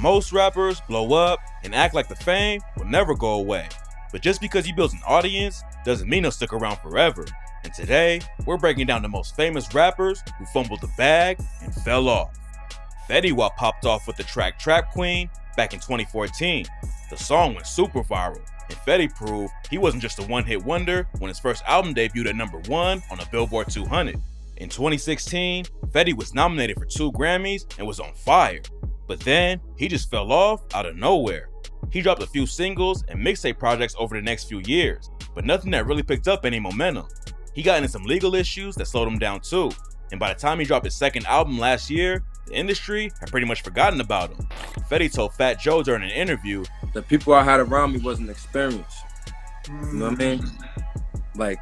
Most rappers blow up and act like the fame will never go away. But just because he builds an audience doesn't mean he'll stick around forever. And today, we're breaking down the most famous rappers who fumbled the bag and fell off. Fetty Wap popped off with the track Trap Queen back in 2014. The song went super viral, and Fetty proved he wasn't just a one-hit wonder when his first album debuted at #1 on the Billboard 200. In 2016, Fetty was nominated for 2 Grammys and was on fire. But then, he just fell off out of nowhere. He dropped a few singles and mixtape projects over the next few years, but nothing that really picked up any momentum. He got into some legal issues that slowed him down too, and by the time he dropped his second album last year, the industry had pretty much forgotten about him. Fetty told Fat Joe during an interview, "The people I had around me wasn't experienced. You know what I mean? Like,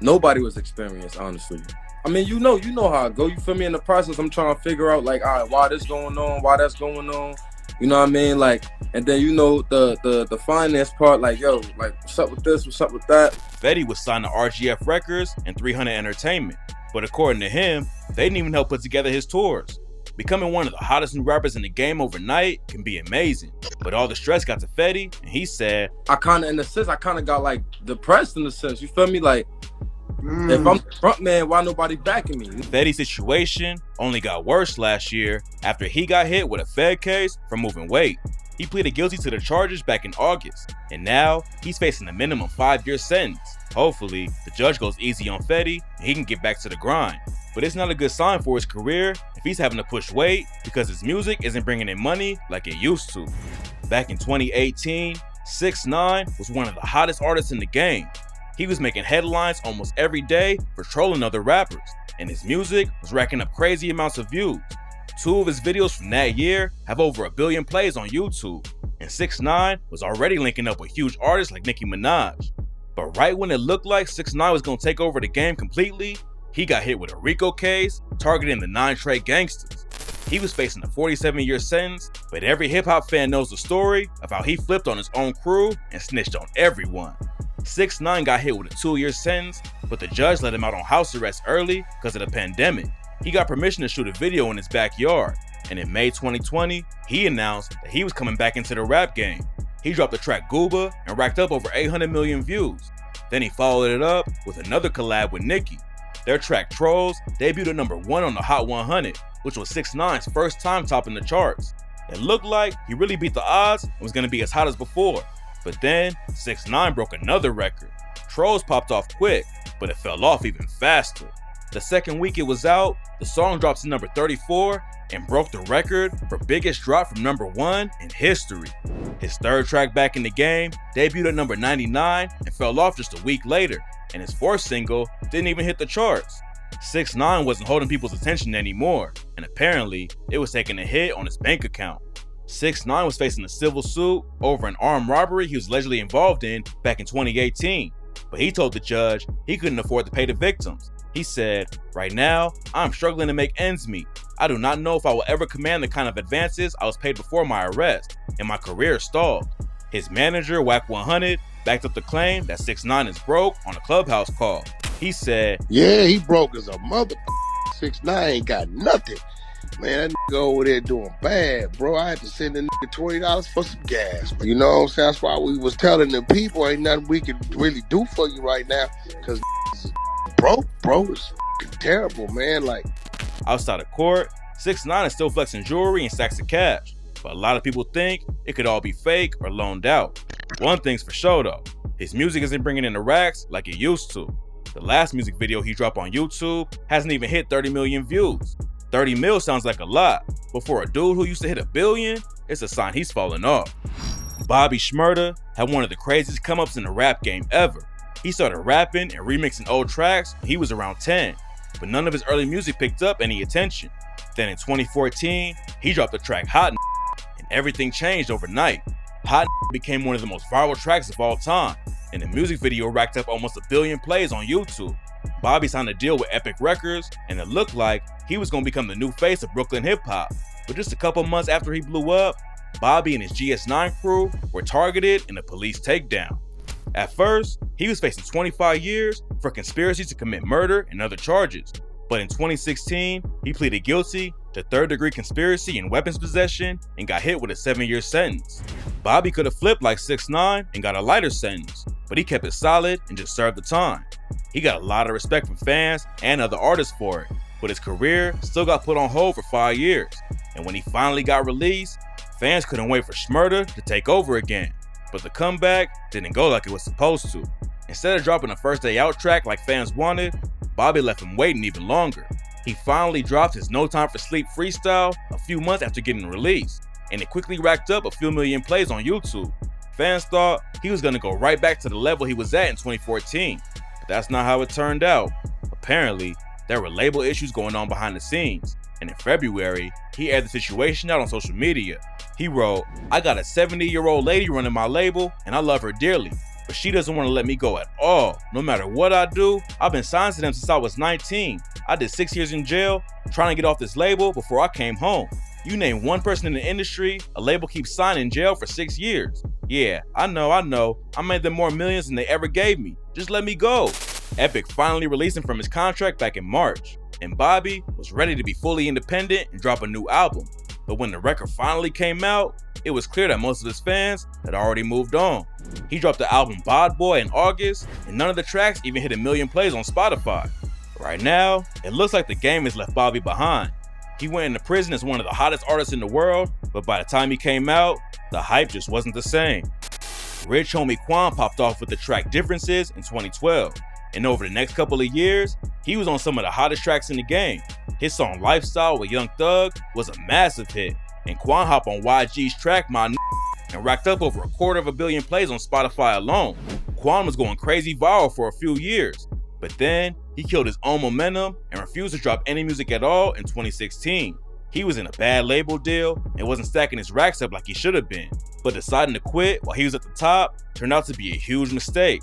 nobody was experienced, honestly. I mean, you know how it go. You feel me? In the process, I'm trying to figure out, like, all right, why this going on, why that's going on. You know what I mean? Like, and then the finance part, like, yo, like, what's up with this? What's up with that?" Fetty was signed to RGF Records and 300 Entertainment, but according to him, they didn't even help put together his tours. Becoming one of the hottest new rappers in the game overnight can be amazing, but all the stress got to Fetty, and he said, in a sense, I kind of got, like, depressed in a sense. You feel me? Like, if I'm the front man, why nobody backing me? Fetty's situation only got worse last year after he got hit with a Fed case for moving weight. He pleaded guilty to the charges back in August, and now he's facing a minimum 5-year sentence. Hopefully, the judge goes easy on Fetty and he can get back to the grind. But it's not a good sign for his career if he's having to push weight because his music isn't bringing in money like it used to. Back in 2018, 6ix9ine was one of the hottest artists in the game. He was making headlines almost every day for trolling other rappers, and his music was racking up crazy amounts of views. 2 of his videos from that year have over 1 billion plays on YouTube, and 6ix9ine was already linking up with huge artists like Nicki Minaj. But right when it looked like 6ix9ine was going to take over the game completely, he got hit with a RICO case targeting the 9 Trey gangsters. He was facing a 47-year sentence, but every hip-hop fan knows the story of how he flipped on his own crew and snitched on everyone. 6ix9ine got hit with a 2-year sentence, but the judge let him out on house arrest early because of the pandemic. He got permission to shoot a video in his backyard, and in May 2020, he announced that he was coming back into the rap game. He dropped the track Gooba and racked up over 800 million views. Then he followed it up with another collab with Nicki. Their track Trolls debuted at #1 on the Hot 100, which was 6ix9ine's first time topping the charts. It looked like he really beat the odds and was going to be as hot as before. But then, 6ix9ine broke another record. Trolls popped off quick, but it fell off even faster. The second week it was out, the song dropped to #34 and broke the record for biggest drop from #1 in history. His third track back in the game debuted at #99 and fell off just a week later, and his fourth single didn't even hit the charts. 6ix9ine wasn't holding people's attention anymore, and apparently it was taking a hit on his bank account. 6ix9ine was facing a civil suit over an armed robbery he was allegedly involved in back in 2018, but he told the judge he couldn't afford to pay the victims. He said, "Right now, I'm struggling to make ends meet. I do not know if I will ever command the kind of advances I was paid before my arrest, and my career stalled." His manager, Wack 100, backed up the claim that 6ix9ine is broke on a Clubhouse call. He said, "Yeah, he broke as a mother. 6ix9ine ain't got nothing. Man, that nigga over there doing bad, bro. I had to send the nigga $20 for some gas. You know what I'm saying? That's why we was telling the people ain't nothing we can really do for you right now, because broke, bro. It's terrible, man." Like, outside of court, 6ix9ine is still flexing jewelry and stacks of cash, but a lot of people think it could all be fake or loaned out. One thing's for sure though, his music isn't bringing in the racks like it used to. The last music video he dropped on YouTube hasn't even hit 30 million views. 30 mil sounds like a lot, but for a dude who used to hit 1 billion, it's a sign he's falling off. Bobby Shmurda had one of the craziest come-ups in the rap game ever. He started rapping and remixing old tracks when he was around 10, but none of his early music picked up any attention. Then in 2014, he dropped the track Hot and everything changed overnight. Hot became one of the most viral tracks of all time, and the music video racked up almost 1 billion plays on YouTube. Bobby signed a deal with Epic Records, and it looked like he was going to become the new face of Brooklyn hip-hop. But just a couple months after he blew up, Bobby and his GS9 crew were targeted in a police takedown. At first, he was facing 25 years for conspiracy to commit murder and other charges. But in 2016, he pleaded guilty to third-degree conspiracy and weapons possession and got hit with a 7-year sentence. Bobby could have flipped like 6ix9ine and got a lighter sentence, but he kept it solid and just served the time. He got a lot of respect from fans and other artists for it, but his career still got put on hold for 5 years, and when he finally got released, fans couldn't wait for Shmurda to take over again. But the comeback didn't go like it was supposed to. Instead of dropping a first day out track like fans wanted, Bobby left him waiting even longer. He finally dropped his No Time for Sleep freestyle a few months after getting released, and it quickly racked up a few million plays on YouTube. Fans thought he was gonna go right back to the level he was at in 2014, but that's not how it turned out. Apparently, there were label issues going on behind the scenes, and in February, he aired the situation out on social media. He wrote, "I got a 70-year-old lady running my label, and I love her dearly, but she doesn't want to let me go at all. No matter what I do, I've been signed to them since I was 19. I did 6 years in jail trying to get off this label before I came home. You name one person in the industry, a label keeps signing in jail for 6 years. Yeah, I know. I made them more millions than they ever gave me. Just let me go." Epic finally released him from his contract back in March, and Bobby was ready to be fully independent and drop a new album. But when the record finally came out, it was clear that most of his fans had already moved on. He dropped the album b.o.b in August, and none of the tracks even hit 1 million plays on Spotify. Right now, it looks like the game has left Bobby behind. He went into prison as one of the hottest artists in the world, but by the time he came out, the hype just wasn't the same. Rich homie Quan popped off with the track Differences in 2012, and over the next couple of years, he was on some of the hottest tracks in the game. His song Lifestyle with Young Thug was a massive hit, and Quan hopped on YG's track My N***, and racked up over 250 million plays on Spotify alone. Quan was going crazy viral for a few years, but then he killed his own momentum and refused to drop any music at all in 2016. He was in a bad label deal and wasn't stacking his racks up like he should have been, but deciding to quit while he was at the top turned out to be a huge mistake.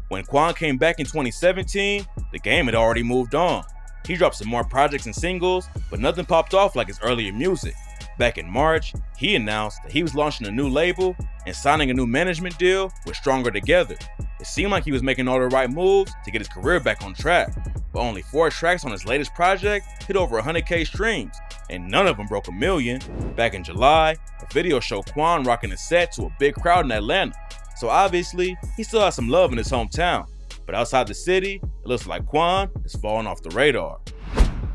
When Quan came back in 2017, the game had already moved on. He dropped some more projects and singles, but nothing popped off like his earlier music. Back in March, he announced that he was launching a new label and signing a new management deal with Stronger Together. It seemed like he was making all the right moves to get his career back on track, but only 4 tracks on his latest project hit over 100K streams, and none of them broke 1 million. Back in July, a video showed Quan rocking a set to a big crowd in Atlanta, so obviously he still has some love in his hometown, but outside the city, it looks like Quan is falling off the radar.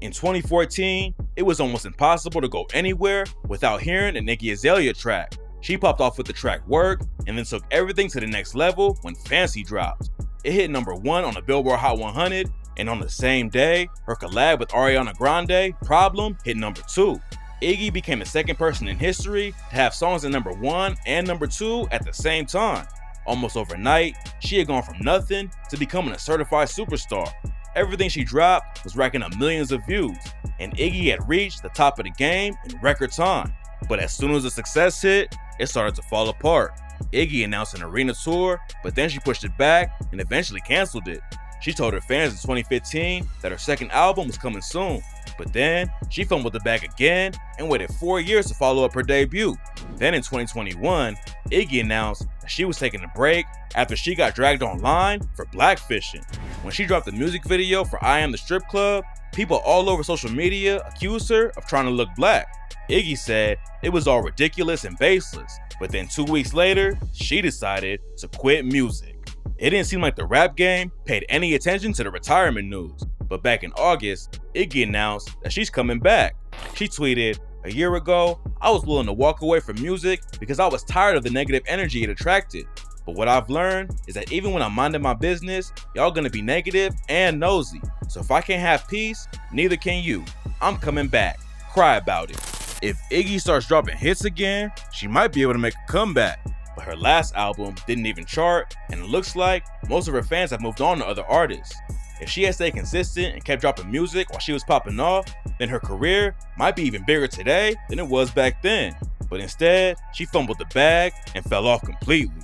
In 2014, it was almost impossible to go anywhere without hearing an Iggy Azalea track. She popped off with the track Work and then took everything to the next level when Fancy dropped. It hit #1 on the Billboard Hot 100, and on the same day, her collab with Ariana Grande, Problem, hit #2. Iggy became the second person in history to have songs at #1 and #2 at the same time. Almost overnight, she had gone from nothing to becoming a certified superstar. Everything she dropped was racking up millions of views, and Iggy had reached the top of the game in record time. But as soon as the success hit, it started to fall apart. Iggy announced an arena tour, but then she pushed it back and eventually canceled it. She told her fans in 2015 that her second album was coming soon, but then she fumbled the bag again and waited 4 years to follow up her debut. Then in 2021, Iggy announced that she was taking a break after she got dragged online for blackfishing. When she dropped the music video for I Am the Strip Club, people all over social media accused her of trying to look black. Iggy said it was all ridiculous and baseless, but then 2 weeks later, she decided to quit music. It didn't seem like the rap game paid any attention to the retirement news, but back in August, Iggy announced that she's coming back. She tweeted, "A year ago, I was willing to walk away from music because I was tired of the negative energy it attracted. But what I've learned is that even when I'm minding my business, y'all gonna be negative and nosy. So if I can't have peace, neither can you. I'm coming back. Cry about it." If Iggy starts dropping hits again, she might be able to make a comeback. But her last album didn't even chart, and it looks like most of her fans have moved on to other artists. If she had stayed consistent and kept dropping music while she was popping off, then her career might be even bigger today than it was back then. But instead, she fumbled the bag and fell off completely.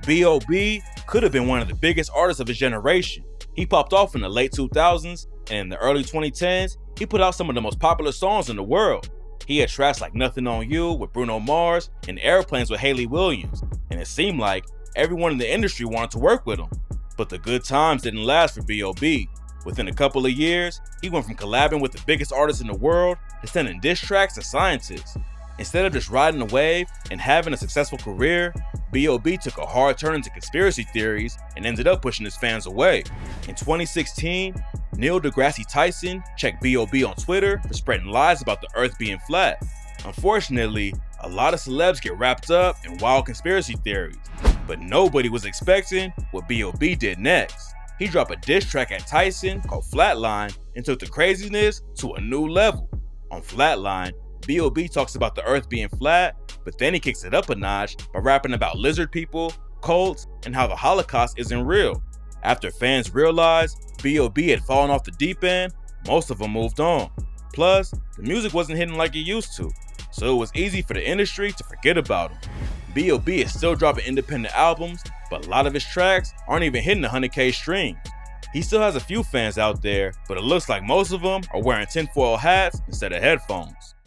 B.o.b could have been one of the biggest artists of his generation. He popped off in the late 2000s, and in the early 2010s, he put out some of the most popular songs in the world. He had tracks like Nothing on You with Bruno Mars and Airplanes with Hayley Williams, and it seemed like everyone in the industry wanted to work with him. But the good times didn't last for B.o.b. Within a couple of years, he went from collabing with the biggest artists in the world to sending diss tracks to scientists. Instead of just riding the wave and having a successful career, B.o.B took a hard turn into conspiracy theories and ended up pushing his fans away. In 2016, Neil deGrasse Tyson checked B.o.B on Twitter for spreading lies about the earth being flat. Unfortunately, a lot of celebs get wrapped up in wild conspiracy theories, but nobody was expecting what B.o.B did next. He dropped a diss track at Tyson called Flatline and took the craziness to a new level. On Flatline, B.o.B talks about the earth being flat, but then he kicks it up a notch by rapping about lizard people, cults, and how the Holocaust isn't real. After fans realized B.o.B had fallen off the deep end, most of them moved on. Plus, the music wasn't hitting like it used to, so it was easy for the industry to forget about him. B.o.B is still dropping independent albums, but a lot of his tracks aren't even hitting 100K streams. He still has a few fans out there, but it looks like most of them are wearing tinfoil hats instead of headphones.